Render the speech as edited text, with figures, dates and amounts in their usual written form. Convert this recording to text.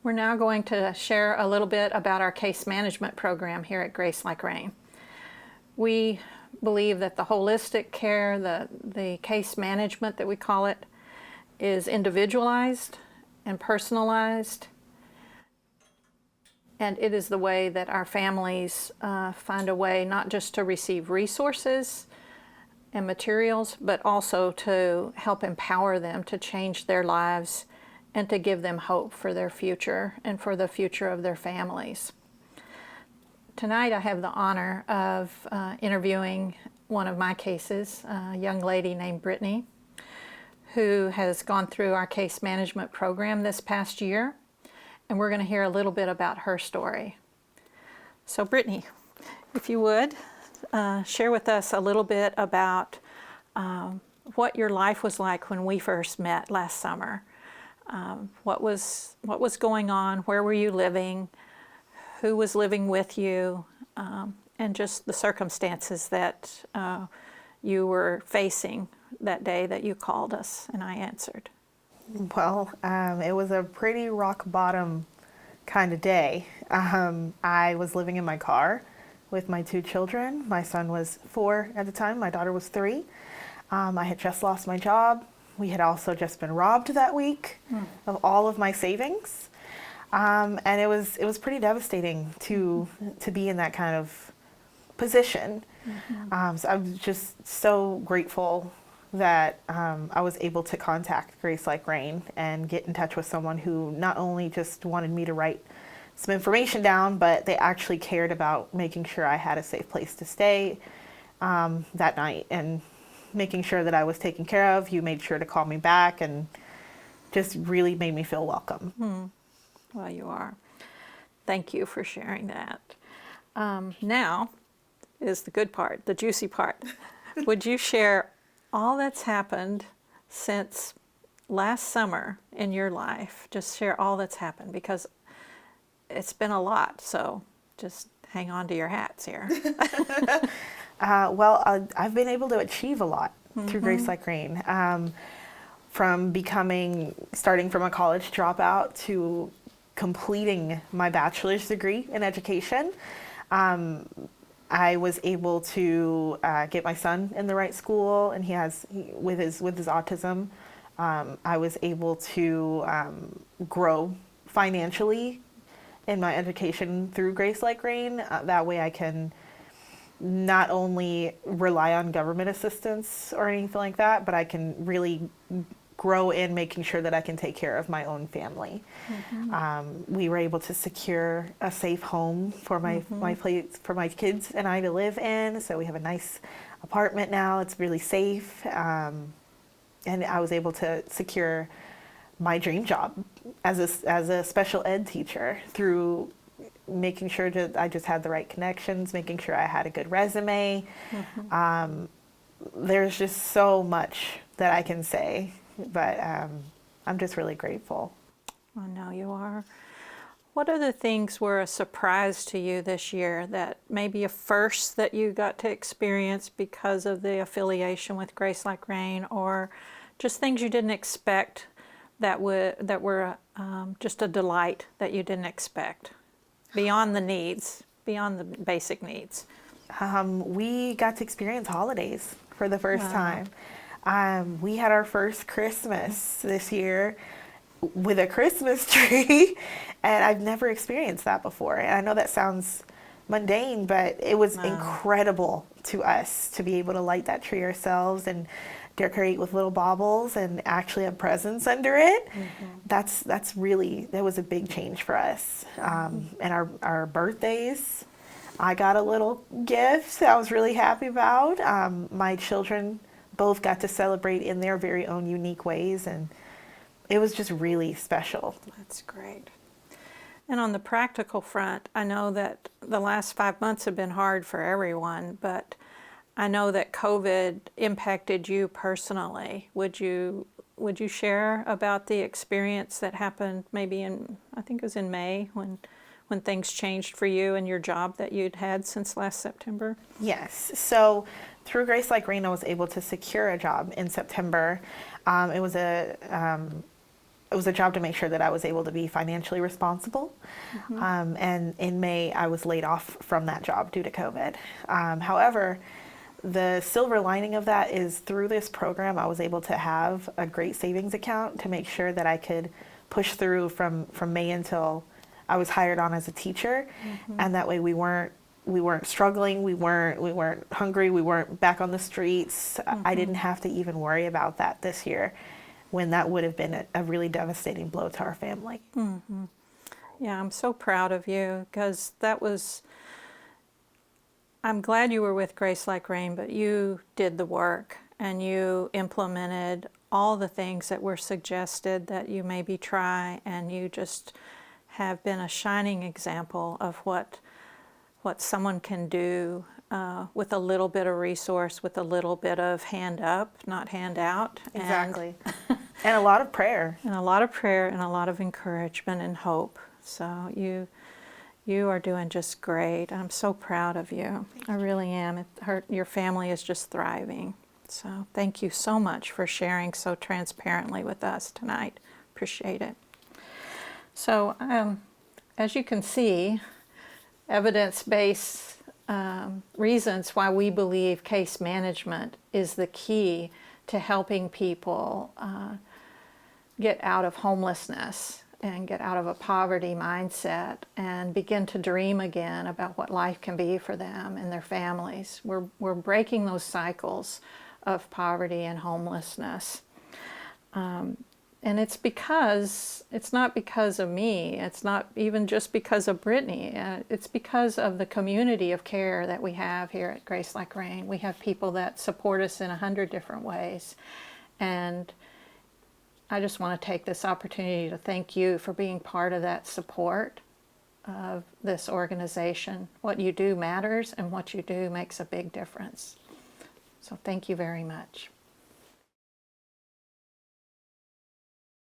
We're now going to share a little bit about our case management program here at Grace Like Rain. We believe that the holistic care, the case management that we call it, is individualized and personalized, and it is the way that our families find a way not just to receive resources and materials, but also to help empower them to change their lives and to give them hope for their future and for the future of their families. Tonight I have the honor of interviewing one of my cases, a young lady named Brittany, who has gone through our case management program this past year, and we're going to hear a little bit about her story. So Brittany, if you would, share with us a little bit about what your life was like when we first met last summer. What was going on? Where were you living? Who was living with you? And just the circumstances that you were facing that day that you called us and I answered. Well, it was a pretty rock bottom kind of day. I was living in my car with my two children. My son was 4 at the time. My daughter was 3. I had just lost my job. We had also just been robbed that week of all of my savings. And it was pretty devastating to be in that kind of position. So I was just so grateful that I was able to contact Grace Like Rain and get in touch with someone who not only just wanted me to write some information down, but they actually cared about making sure I had a safe place to stay that night and making sure that I was taken care of. You made sure to call me back and just really made me feel welcome. Well, you are. Thank you for sharing that. Now is the good part, the juicy part. Would you share all that's happened since last summer in your life? Just share all that's happened, because it's been a lot, so just hang on to your hats here. Well, I've been able to achieve a lot through Grace Like Rain. From starting from a college dropout to completing my bachelor's degree in education. I was able to get my son in the right school, and with his autism, I was able to grow financially in my education through Grace Like Rain. That way I can not only rely on government assistance or anything like that, but I can really grow in making sure that I can take care of my own family. We were able to secure a safe home for my kids and I to live in. So we have a nice apartment now. It's really safe. And I was able to secure my dream job as a special ed teacher through making sure that I just had the right connections, making sure I had a good resume. There's just so much that I can say, but I'm just really grateful. I know you are. What other things were a surprise to you this year, that maybe a first that you got to experience because of the affiliation with Grace Like Rain, or just things you didn't expect that were just a delight that you didn't expect? Beyond the needs, beyond the basic needs. We got to experience holidays for the first time. We had our first Christmas this year with a Christmas tree, and I've never experienced that before. And I know that sounds mundane, but it was incredible to us to be able to light that tree ourselves and decorate with little baubles and actually have presents under it. That was a big change for us. And our birthdays, I got a little gift I was really happy about. My children both got to celebrate in their very own unique ways, and it was just really special. That's great. And on the practical front, I know that the last 5 months have been hard for everyone, but I know that COVID impacted you personally. Would you share about the experience that happened maybe I think it was in May, when things changed for you and your job that you'd had since last September? Yes. So through Grace Like Rain, I was able to secure a job in September. It was it was a job to make sure that I was able to be financially responsible. And in May, I was laid off from that job due to COVID. However, the silver lining of that is through this program, I was able to have a great savings account to make sure that I could push through from May until I was hired on as a teacher. And that way we weren't struggling, we weren't hungry, we weren't back on the streets. I didn't have to even worry about that this year, when that would have been a really devastating blow to our family. Yeah, I'm so proud of you, because I'm glad you were with Grace Like Rain, but you did the work and you implemented all the things that were suggested that you maybe try, and you just have been a shining example of what someone can do with a little bit of resource, with a little bit of hand up, not hand out. Exactly. And a lot of prayer. And a lot of prayer and a lot of encouragement and hope. So you are doing just great. I'm so proud of you. I really am. Your family is just thriving. So thank you so much for sharing so transparently with us tonight. Appreciate it. So as you can see, evidence-based reasons why we believe case management is the key to helping people get out of homelessness and get out of a poverty mindset and begin to dream again about what life can be for them and their families. We're breaking those cycles of poverty and homelessness. And it's not because of me, it's not even just because of Brittany, it's because of the community of care that we have here at Grace Like Rain. We have people that support us in 100 different ways. And I just want to take this opportunity to thank you for being part of that support of this organization. What you do matters, and what you do makes a big difference. So thank you very much.